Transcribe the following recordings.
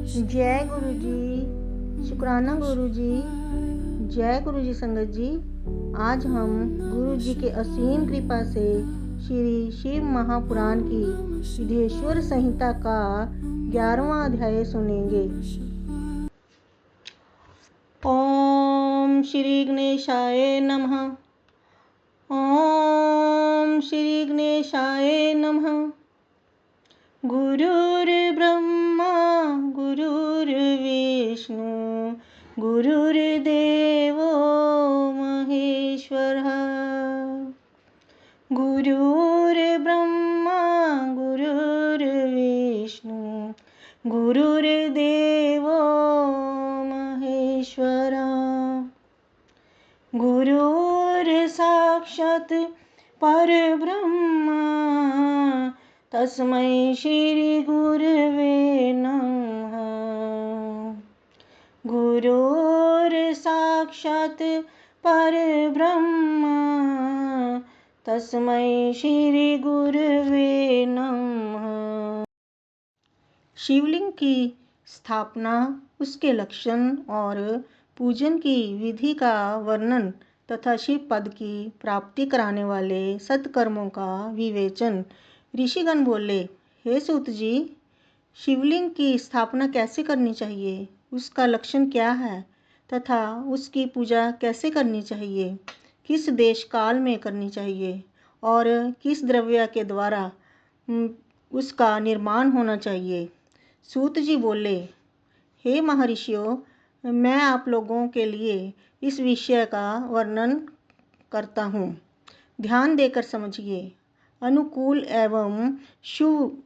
जय गुरु जी, शुक्राना गुरु जी। जय गुरु जी संगत जी। आज हम गुरु जी के असीम कृपा से श्री शिव महापुराण की सिद्धेश्वर संहिता का 11वां अध्याय सुनेंगे। ओम श्री गणेशाय नमः। ओम श्री गणेशाय नमः। गुरुर्ब्रह्मा गुरुर्विष्णु गुरुर्देवो महेश्वरः। गुरुर्ब्रह्मा गुरुर्विष्णु गुरुर्देवो महेश्वरः। गुरुर्साक्षात् परब्रह्म तस्मै श्री गुरवे नमः। गुरुर्साक्षात् परब्रह्म तस्मै श्री गुरवे नमः। शिवलिंग की स्थापना, उसके लक्षण और पूजन की विधि का वर्णन तथा शिव पद की प्राप्ति कराने वाले सत्कर्मों का विवेचन। ऋषिगण बोले, हे सूत जी, शिवलिंग की स्थापना कैसे करनी चाहिए, उसका लक्षण क्या है तथा उसकी पूजा कैसे करनी चाहिए, किस देश काल में करनी चाहिए और किस द्रव्य के द्वारा उसका निर्माण होना चाहिए। सूत जी बोले, हे महर्षियों, मैं आप लोगों के लिए इस विषय का वर्णन करता हूँ। ध्यान देकर समझिए। अनुकूल एवं शुभ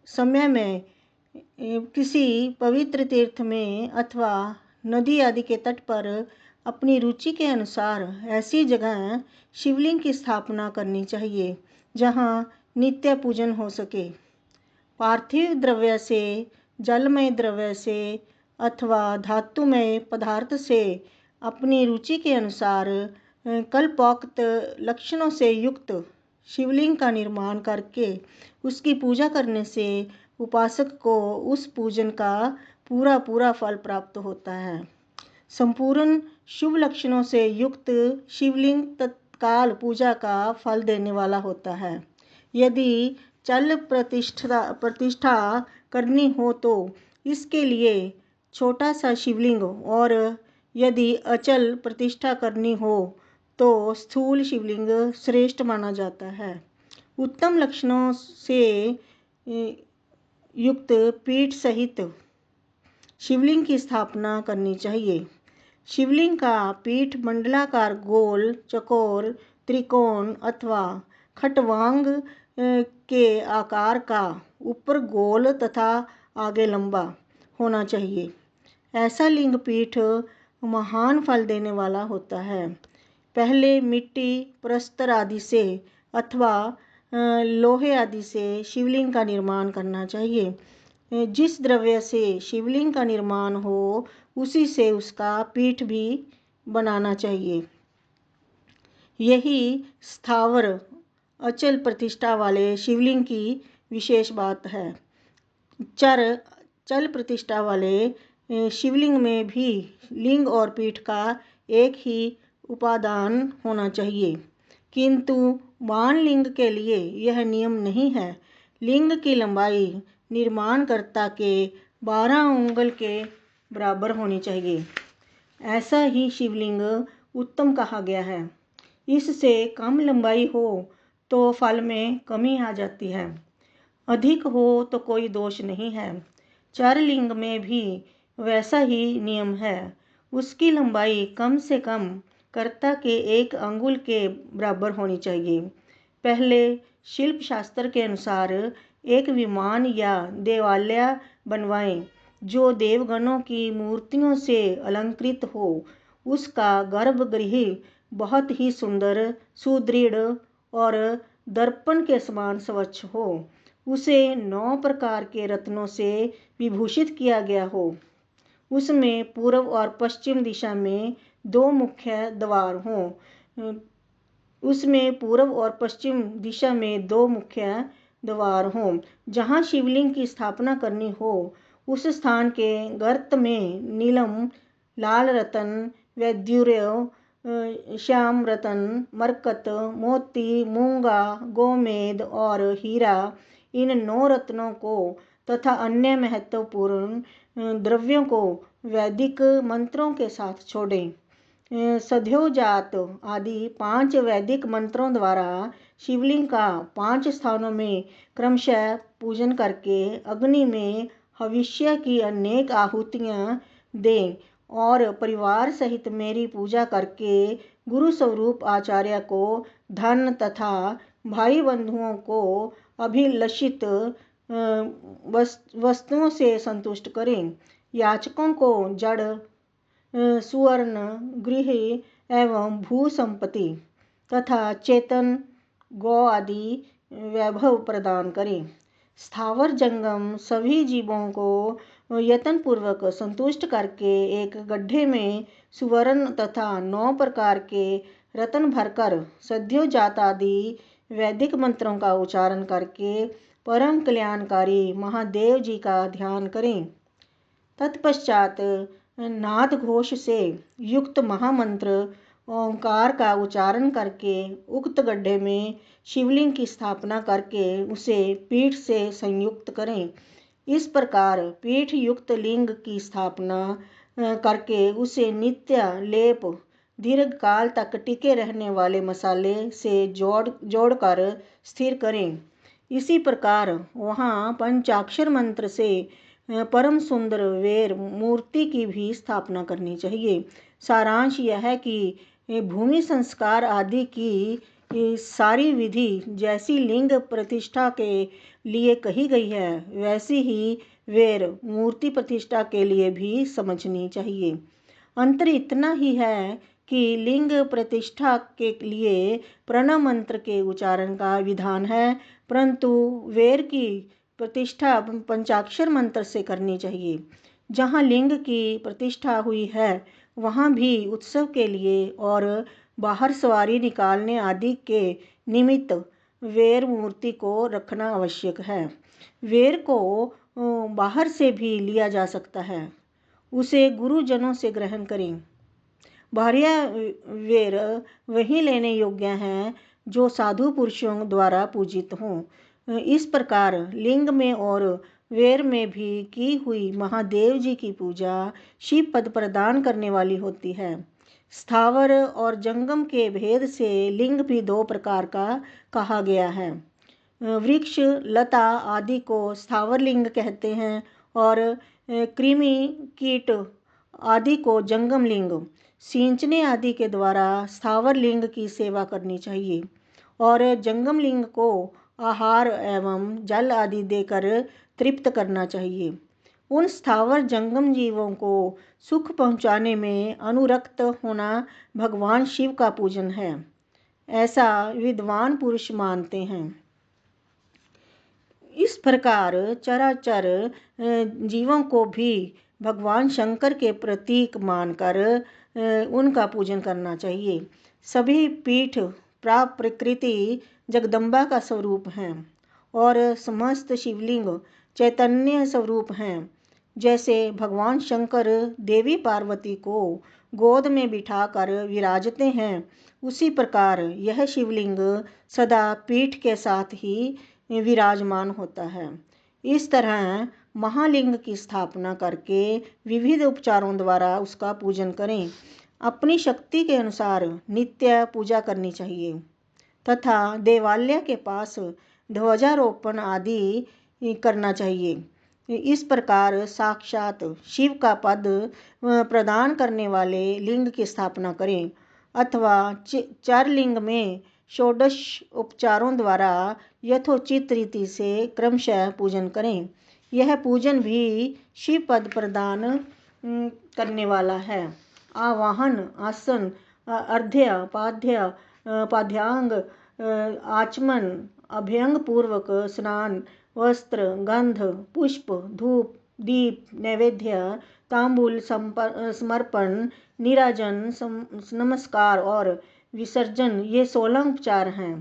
समय में किसी पवित्र तीर्थ में अथवा नदी आदि के तट पर अपनी रुचि के अनुसार ऐसी जगह शिवलिंग की स्थापना करनी चाहिए जहाँ नित्य पूजन हो सके। पार्थिव द्रव्य से, जलमय द्रव्य से अथवा धातुमय पदार्थ से अपनी रुचि के अनुसार कल्पोक्त लक्षणों से युक्त शिवलिंग का निर्माण करके उसकी पूजा करने से उपासक को उस पूजन का पूरा फल प्राप्त होता है। संपूर्ण शुभ लक्षणों से युक्त शिवलिंग तत्काल पूजा का फल देने वाला होता है। यदि चल प्रतिष्ठा करनी हो तो इसके लिए छोटा सा शिवलिंग, और यदि अचल प्रतिष्ठा करनी हो तो स्थूल शिवलिंग श्रेष्ठ माना जाता है। उत्तम लक्षणों से युक्त पीठ सहित शिवलिंग की स्थापना करनी चाहिए। शिवलिंग का पीठ मंडलाकार, गोल, चकोर, त्रिकोण अथवा खटवांग के आकार का, ऊपर गोल तथा आगे लंबा होना चाहिए। ऐसा लिंग पीठ महान फल देने वाला होता है। पहले मिट्टी, प्रस्तर आदि से अथवा लोहे आदि से शिवलिंग का निर्माण करना चाहिए। जिस द्रव्य से शिवलिंग का निर्माण हो उसी से उसका पीठ भी बनाना चाहिए। यही स्थावर अचल प्रतिष्ठा वाले शिवलिंग की विशेष बात है। चल प्रतिष्ठा वाले शिवलिंग में भी लिंग और पीठ का एक ही उपादान होना चाहिए, किंतु बाण लिंग के लिए यह नियम नहीं है। लिंग की लंबाई निर्माणकर्ता के 12 उंगल के बराबर होनी चाहिए। ऐसा ही शिवलिंग उत्तम कहा गया है। इससे कम लंबाई हो तो फल में कमी आ जाती है, अधिक हो तो कोई दोष नहीं है। चरलिंग में भी वैसा ही नियम है। उसकी लंबाई कम से कम कर्ता के 1 अंगुल के बराबर होनी चाहिए। पहले शिल्प शास्त्र के अनुसार एक विमान या देवालय बनवाएं जो देवगणों की मूर्तियों से अलंकृत हो। उसका गर्भगृह बहुत ही सुंदर, सुदृढ़ और दर्पण के समान स्वच्छ हो। उसे 9 प्रकार के रत्नों से विभूषित किया गया हो। उसमें पूर्व और पश्चिम दिशा में 2 मुख्य द्वार हों। उसमें पूर्व और पश्चिम दिशा में 2 मुख्य द्वार हों। जहाँ शिवलिंग की स्थापना करनी हो उस स्थान के गर्त में नीलम, लाल रतन, वैद्युर्य, श्याम रतन, मरकत, मोती, मूंगा, गोमेद और हीरा, इन 9 रत्नों को तथा अन्य महत्वपूर्ण द्रव्यों को वैदिक मंत्रों के साथ छोड़ें। सद्योजात आदि 5 वैदिक मंत्रों द्वारा शिवलिंग का 5 स्थानों में क्रमशः पूजन करके अग्नि में हविष्य की अनेक आहुतियां दें और परिवार सहित मेरी पूजा करके गुरु स्वरूप आचार्य को धन तथा भाई बंधुओं को अभिलषित वस्तुओं से संतुष्ट करें। याचकों को जड़, सुवर्ण, गृह एवं भू संपत्ति तथा चेतन गौ आदि वैभव प्रदान करें। स्थावर जंगम सभी जीवों को यत्नपूर्वक संतुष्ट करके एक गड्ढे में सुवर्ण तथा 9 प्रकार के रत्न भरकर सद्योजात आदि वैदिक मंत्रों का उच्चारण करके परम कल्याणकारी महादेव जी का ध्यान करें। तत्पश्चात नाद घोष से युक्त महामंत्र ओंकार का उच्चारण करके उक्त गड्ढे में शिवलिंग की स्थापना करके उसे पीठ से संयुक्त करें। इस प्रकार पीठ युक्त लिंग की स्थापना करके उसे नित्य लेप दीर्घ काल तक टिके रहने वाले मसाले से जोड़कर स्थिर करें। इसी प्रकार वहाँ पंचाक्षर मंत्र से परम सुंदर वेर मूर्ति की भी स्थापना करनी चाहिए। सारांश यह है कि भूमि संस्कार आदि की सारी विधि जैसी लिंग प्रतिष्ठा के लिए कही गई है वैसी ही वेर मूर्ति प्रतिष्ठा के लिए भी समझनी चाहिए। अंतर इतना ही है कि लिंग प्रतिष्ठा के लिए प्रणव मंत्र के उच्चारण का विधान है, परंतु वेर की प्रतिष्ठा पंचाक्षर मंत्र से करनी चाहिए। जहाँ लिंग की प्रतिष्ठा हुई है वहाँ भी उत्सव के लिए और बाहर सवारी निकालने आदि के निमित्त वेर मूर्ति को रखना आवश्यक है। वेर को बाहर से भी लिया जा सकता है, उसे गुरुजनों से ग्रहण करें। बाह्य वेर वही लेने योग्य हैं जो साधु पुरुषों द्वारा पूजित हों। इस प्रकार लिंग में और वेर में भी की हुई महादेव जी की पूजा शिव पद प्रदान करने वाली होती है। स्थावर और जंगम के भेद से लिंग भी 2 प्रकार का कहा गया है। वृक्ष, लता आदि को स्थावर लिंग कहते हैं और कृमि, कीट आदि को जंगम लिंग। सींचने आदि के द्वारा स्थावर लिंग की सेवा करनी चाहिए और जंगम लिंग को आहार एवं जल आदि देकर तृप्त करना चाहिए। उन स्थावर जंगम जीवों को सुख पहुँचाने में अनुरक्त होना भगवान शिव का पूजन है, ऐसा विद्वान पुरुष मानते हैं। इस प्रकार चराचर जीवों को भी भगवान शंकर के प्रतीक मानकर उनका पूजन करना चाहिए। सभी पीठ प्रकृति जगदम्बा का स्वरूप हैं और समस्त शिवलिंग चैतन्य स्वरूप हैं। जैसे भगवान शंकर देवी पार्वती को गोद में बिठाकर विराजते हैं, उसी प्रकार यह शिवलिंग सदा पीठ के साथ ही विराजमान होता है। इस तरह महालिंग की स्थापना करके विविध उपचारों द्वारा उसका पूजन करें। अपनी शक्ति के अनुसार नित्य पूजा करनी चाहिए तथा देवालय के पास ध्वजारोपण आदि करना चाहिए। इस प्रकार साक्षात शिव का पद प्रदान करने वाले लिंग की स्थापना करें अथवा चारलिंग में षोडश उपचारों द्वारा यथोचित रीति से क्रमशः पूजन करें। यह पूजन भी शिव पद प्रदान करने वाला है। आवाहन, आसन, अर्घ्य, पाद्य, पाद्यांग, आचमन, अभ्यंग पूर्वक स्नान, वस्त्र, गंध, पुष्प, धूप, दीप, नैवेद्य, तांबूल समर्पण, नीराजन, नमस्कार और विसर्जन, ये 16 उपचार हैं।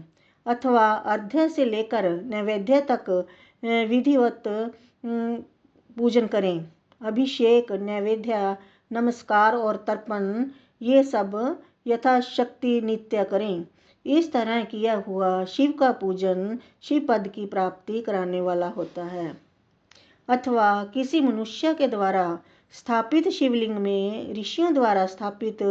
अथवा अर्घ्य से लेकर नैवेद्य तक विधिवत पूजन करें। अभिषेक, नैवेद्य, नमस्कार और तर्पण ये सब यथाशक्ति नित्य करें। इस तरह किया हुआ शिव का पूजन शिव पद की प्राप्ति कराने वाला होता है। अथवा किसी मनुष्य के द्वारा स्थापित शिवलिंग में, ऋषियों द्वारा स्थापित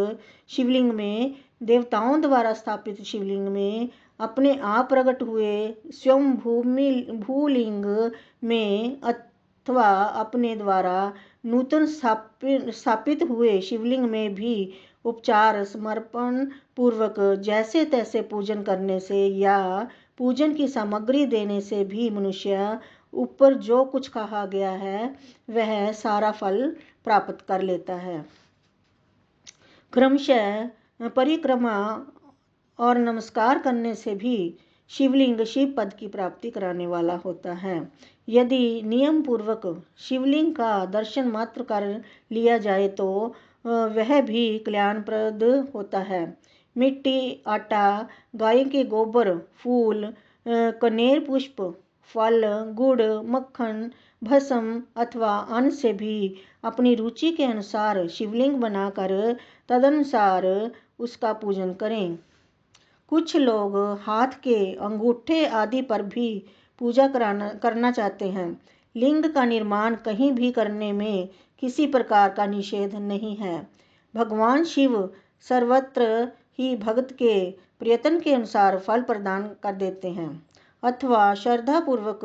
शिवलिंग में, देवताओं द्वारा स्थापित शिवलिंग में, अपने आप प्रकट हुए स्वयं भूलिंग में अथवा अपने द्वारा नूतन स्थापित हुए शिवलिंग में भी उपचार समर्पण पूर्वक जैसे तैसे पूजन करने से या पूजन की सामग्री देने से भी मनुष्य ऊपर जो कुछ कहा गया है वह सारा फल प्राप्त कर लेता है। क्रमशः परिक्रमा और नमस्कार करने से भी शिवलिंग शिव पद की प्राप्ति कराने वाला होता है। यदि नियम पूर्वक शिवलिंग का दर्शन मात्र कर लिया जाए तो वह भी कल्याणप्रद होता है। मिट्टी, आटा, गाय के गोबर, फूल, कनेर पुष्प, फल, गुड़, मक्खन, भस्म अथवा अन्न से भी अपनी रुचि के अनुसार शिवलिंग बनाकर तदनुसार उसका पूजन करें। कुछ लोग हाथ के अंगूठे आदि पर भी पूजा करना चाहते हैं। लिंग का निर्माण कहीं भी करने में किसी प्रकार का निषेध नहीं है। भगवान शिव सर्वत्र ही भक्त के प्रयत्न के अनुसार फल प्रदान कर देते हैं। अथवा श्रद्धा पूर्वक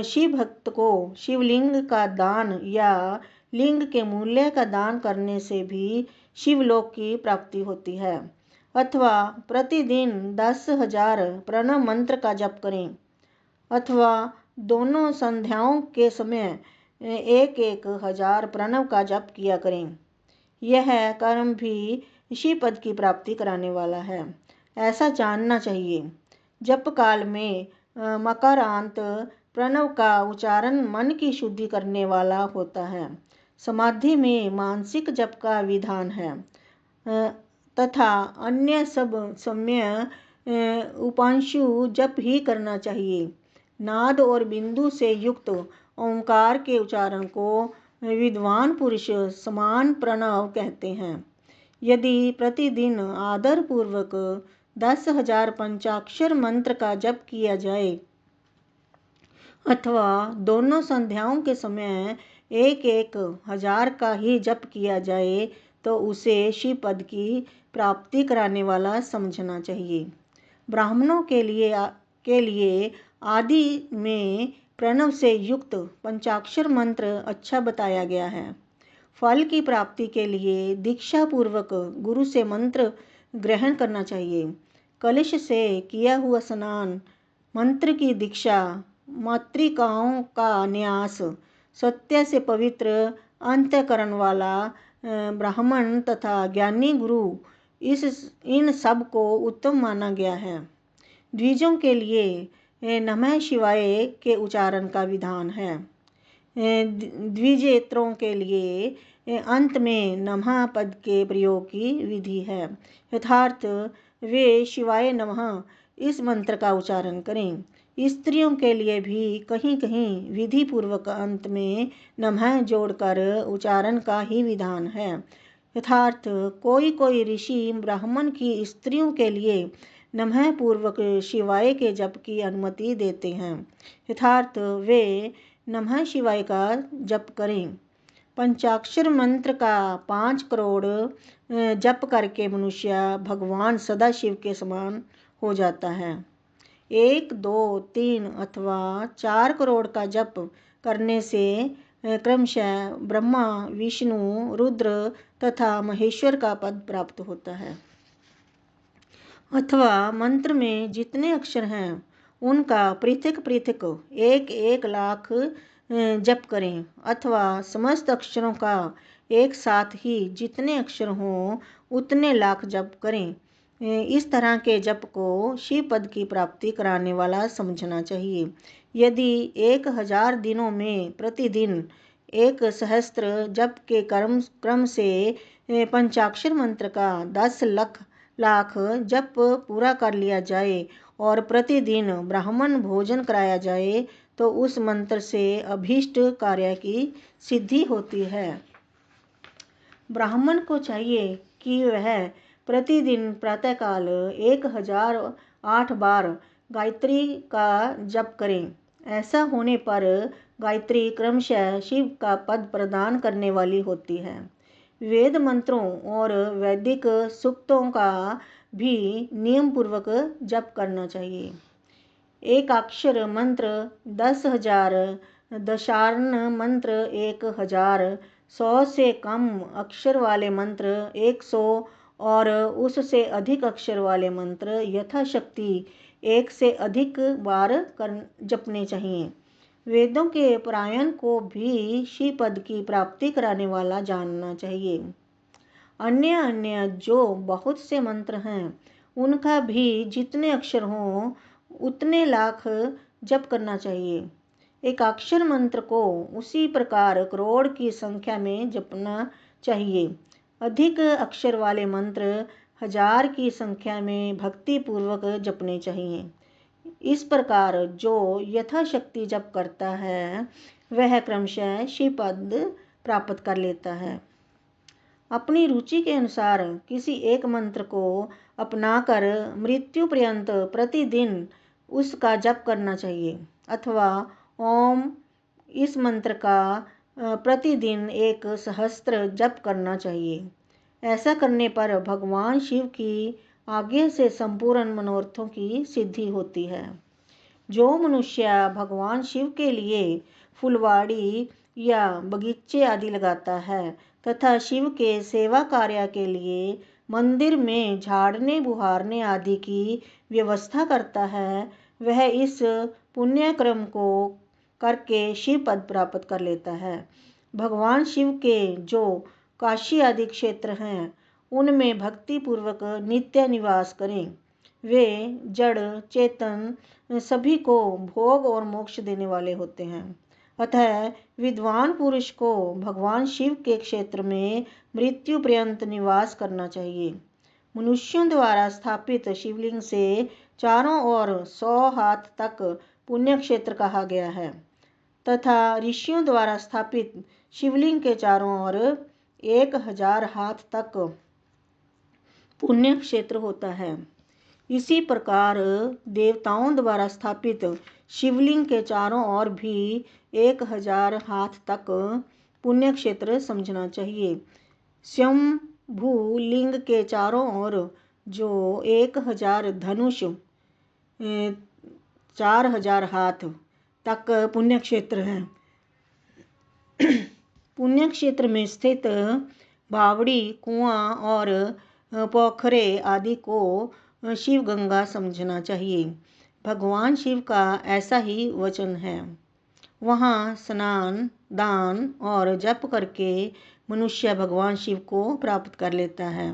शिव भक्त को शिवलिंग का दान या लिंग के मूल्य का दान करने से भी शिवलोक की प्राप्ति होती है। अथवा प्रतिदिन 10,000 प्रणव मंत्र का जप करें। अथवा दोनों संध्याओं के समय 1,000 प्रणव का जप किया करें। यह कर्म भी शिव पद की प्राप्ति कराने वाला है, ऐसा जानना चाहिए। जप काल में मकारांत प्रणव का उच्चारण मन की शुद्धि करने वाला होता है। समाधि में मानसिक जप का विधान है तथा अन्य सब समय उपांशु जप ही करना चाहिए। नाद और बिंदु से युक्त ओंकार के उच्चारण को विद्वान पुरुष समान प्रणव कहते हैं। यदि प्रतिदिन आदर पूर्वक 10,000 पंचाक्षर मंत्र का जप किया जाए अथवा दोनों संध्याओं के समय 1,000 का ही जप किया जाए तो उसे शिव पद की प्राप्ति कराने वाला समझना चाहिए। ब्राह्मणों के लिए आदि में प्रणव से युक्त पंचाक्षर मंत्र अच्छा बताया गया है। फल की प्राप्ति के लिए दीक्षा पूर्वक गुरु से मंत्र ग्रहण करना चाहिए। कलश से किया हुआ स्नान, मंत्र की दीक्षा, मातृकाओं का न्यास, सत्य से पवित्र अंतःकरण वाला ब्राह्मण तथा ज्ञानी गुरु इन सब को उत्तम माना गया है। द्विजों के लिए नमः शिवाय के उच्चारण का विधान है। द्विजेतरों के लिए अंत में नमः पद के प्रयोग की विधि है। यथार्थ वे शिवाय नमः इस मंत्र का उच्चारण करें। स्त्रियों के लिए भी कहीं कहीं विधि पूर्वक अंत में नमः जोड़कर उच्चारण का ही विधान है। यथार्थ कोई कोई ऋषि ब्राह्मण की स्त्रियों के लिए नमः पूर्वक शिवाय के जप की अनुमति देते हैं। यथार्थ वे नमः शिवाय का जप करें। पंचाक्षर मंत्र का 5 करोड़ जप करके मनुष्य भगवान सदाशिव के समान हो जाता है। 1, 2, 3 अथवा 4 करोड़ का जप करने से क्रमशः ब्रह्मा, विष्णु, रुद्र तथा महेश्वर का पद प्राप्त होता है। अथवा मंत्र में जितने अक्षर हैं उनका पृथक पृथक 1-1 लाख जप करें अथवा समस्त अक्षरों का एक साथ ही जितने अक्षर हों उतने लाख जप करें। इस तरह के जप को शिव पद की प्राप्ति कराने वाला समझना चाहिए। यदि 1,000 दिनों में प्रतिदिन 1,000 जप के क्रम से पंचाक्षर मंत्र का 10 लाख जप पूरा कर लिया जाए और प्रतिदिन ब्राह्मण भोजन कराया जाए तो उस मंत्र से अभीष्ट कार्य की सिद्धि होती है। ब्राह्मण को चाहिए कि वह प्रतिदिन प्रातःकाल 1008 बार गायत्री का जप करें। ऐसा होने पर गायत्री क्रमशः शिव का पद प्रदान करने वाली होती है। वेद मंत्रों और वैदिक सूक्तों का भी नियम पूर्वक जप करना चाहिए। एक अक्षर मंत्र 10,000, दशार्ण मंत्र 1,000, 100 से कम अक्षर वाले मंत्र 100 और उससे अधिक अक्षर वाले मंत्र यथाशक्ति 1 से अधिक बार जपने चाहिए। वेदों के पारायण को भी शिव पद की प्राप्ति कराने वाला जानना चाहिए। अन्य जो बहुत से मंत्र हैं उनका भी जितने अक्षर हों उतने लाख जप करना चाहिए। एक अक्षर मंत्र को उसी प्रकार करोड़ की संख्या में जपना चाहिए। अधिक अक्षर वाले मंत्र 1000 की संख्या में भक्ति पूर्वक जपने चाहिए। इस प्रकार जो यथाशक्ति जप करता है वह क्रमशः शिव पद प्राप्त कर लेता है। अपनी रुचि के अनुसार किसी एक मंत्र को अपनाकर मृत्यु पर्यंत प्रतिदिन उसका जप करना चाहिए, अथवा ओम इस मंत्र का प्रतिदिन 1 सहस्त्र जप करना चाहिए। ऐसा करने पर भगवान शिव की आज्ञा से संपूर्ण मनोरथों की सिद्धि होती है। जो मनुष्य भगवान शिव के लिए फुलवाड़ी या बगीचे आदि लगाता है तथा शिव के सेवा कार्य के लिए मंदिर में झाड़ने बुहारने आदि की व्यवस्था करता है, वह इस पुण्य क्रम को करके शिव पद प्राप्त कर लेता है। भगवान शिव के जो काशी आदि क्षेत्र हैं उनमें भक्ति पूर्वक नित्य निवास करें। वे जड़ चेतन सभी को भोग और मोक्ष देने वाले होते हैं। अतः विद्वान पुरुष को भगवान शिव के क्षेत्र में मृत्यु पर्यंत निवास करना चाहिए। मनुष्यों द्वारा स्थापित शिवलिंग से चारों ओर 100 हाथ तक पुण्य क्षेत्र कहा गया है तथा ऋषियों द्वारा स्थापित शिवलिंग के चारों ओर 1000 हाथ तक पुण्य क्षेत्र होता है। इसी प्रकार देवताओं द्वारा स्थापित शिवलिंग के चारों ओर भी 1000 हाथ तक पुण्य क्षेत्र समझना चाहिए। स्वयंभू लिंग के चारों ओर जो 1000 धनुष 4000 हाथ तक पुण्य क्षेत्र है। पुण्य क्षेत्र में स्थित बावड़ी, कुआं और पोखरे आदि को शिव गंगा समझना चाहिए। भगवान शिव का ऐसा ही वचन है। वहाँ स्नान, दान और जप करके मनुष्य भगवान शिव को प्राप्त कर लेता है।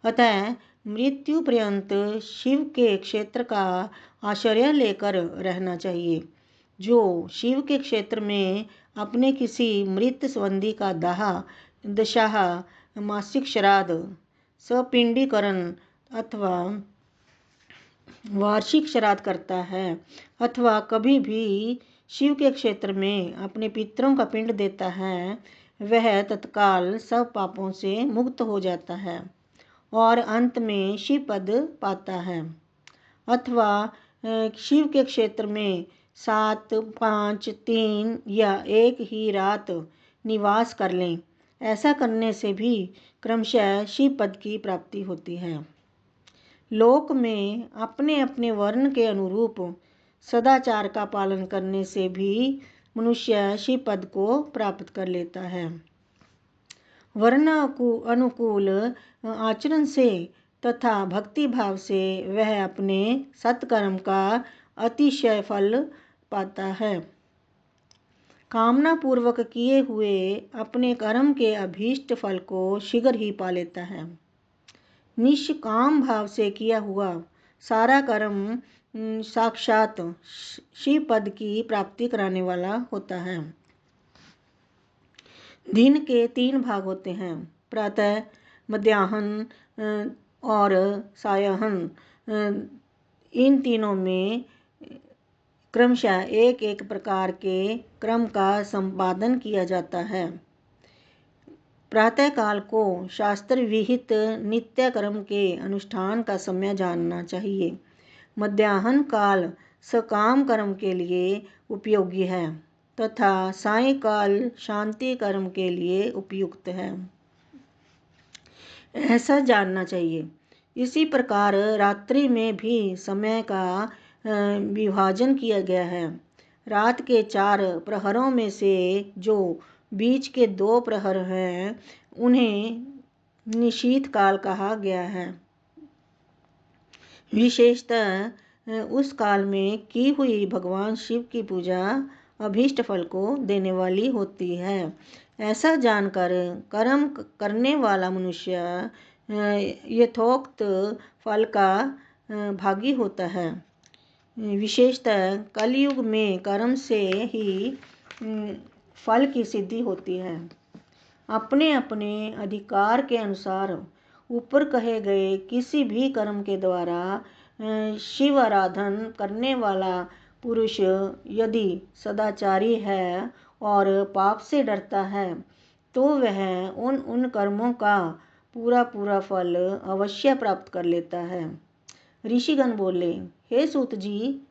अतः मृत्यु पर्यंत शिव के क्षेत्र का आश्रय लेकर रहना चाहिए। जो शिव के क्षेत्र में अपने किसी मृत संबंधी का दाह, दशाह, मासिक श्राद्ध, सपिंडीकरण अथवा वार्षिक श्राद्ध करता है अथवा कभी भी शिव के क्षेत्र में अपने पितरों का पिंड देता है, वह तत्काल सब पापों से मुक्त हो जाता है और अंत में शिव पद पाता है। अथवा शिव के क्षेत्र में 7, 5, 3 या 1 ही रात निवास कर लें। ऐसा करने से भी क्रमशः शिव पद की प्राप्ति होती है। लोक में अपने अपने वर्ण के अनुरूप सदाचार का पालन करने से भी मनुष्य शिव पद को प्राप्त कर लेता है। वर्ण अनुकूल आचरण से तथा भक्ति भाव से वह अपने सत्कर्म का अतिशय फल पाता है। कामना पूर्वक किए हुए अपने कर्म के अभीष्ट फल को शीघ्र ही पा लेता है। निष्काम भाव से किया हुआ सारा कर्म साक्षात शिव पद की प्राप्ति कराने वाला होता है। दिन के 3 भाग होते हैं, प्रातः, मध्याह्न और सायंहन। इन तीनों में क्रमशः एक एक प्रकार के क्रम का संपादन किया जाता है। प्रातःकाल को शास्त्र विहित नित्य कर्म के अनुष्ठान का समय जानना चाहिए। मध्याह्न काल सकाम कर्म के लिए उपयोगी है तथा सायंकाल शांति कर्म के लिए उपयुक्त है, ऐसा जानना चाहिए। इसी प्रकार रात्रि में भी समय का विभाजन किया गया है। रात के 4 प्रहरों में से जो बीच के 2 प्रहर हैं उन्हें निशीथ काल कहा गया है। विशेषतः उस काल में की हुई भगवान शिव की पूजा अभीष्ट फल को देने वाली होती है। ऐसा जानकर कर्म करने वाला मनुष्य यथोक्त फल का भागी होता है। विशेषतः कलयुग में कर्म से ही फल की सिद्धि होती है। अपने अपने अधिकार के अनुसार ऊपर कहे गए किसी भी कर्म के द्वारा शिव आराधन करने वाला पुरुष यदि सदाचारी है और पाप से डरता है तो वह उन कर्मों का पूरा पूरा फल अवश्य प्राप्त कर लेता है। ऋषिगण बोले, हे सूत जी,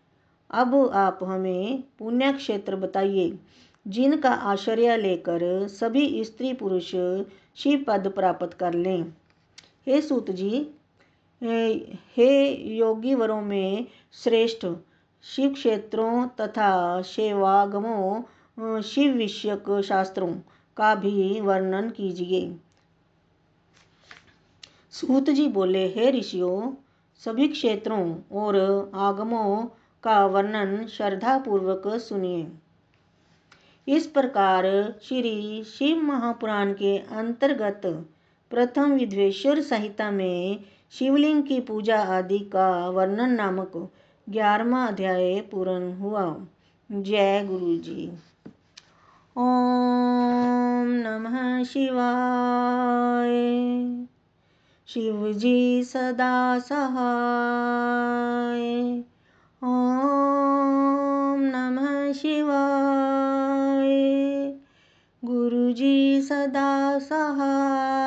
अब आप हमें पुण्य क्षेत्र बताइए जिनका आश्रय लेकर सभी स्त्री पुरुष शिव पद प्राप्त कर लें। हे सूत जी, हे योगी वरों में श्रेष्ठ शिव क्षेत्रों तथा सेवागमों शिव विषयक शास्त्रों का भी वर्णन कीजिए। सूत जी बोले, हे ऋषियों, सभी क्षेत्रों और आगमों का वर्णन श्रद्धा पूर्वक सुनिए। इस प्रकार श्री शिव महापुराण के अंतर्गत प्रथम विद्वेश्वर संहिता में शिवलिंग की पूजा आदि का वर्णन नामक 11वां अध्याय पूर्ण हुआ। जय गुरु जी। ओम नमः शिवाय। शिव जी सदा सहाय। ओम नमः शिवाय। गुरु जी सदा सहाय।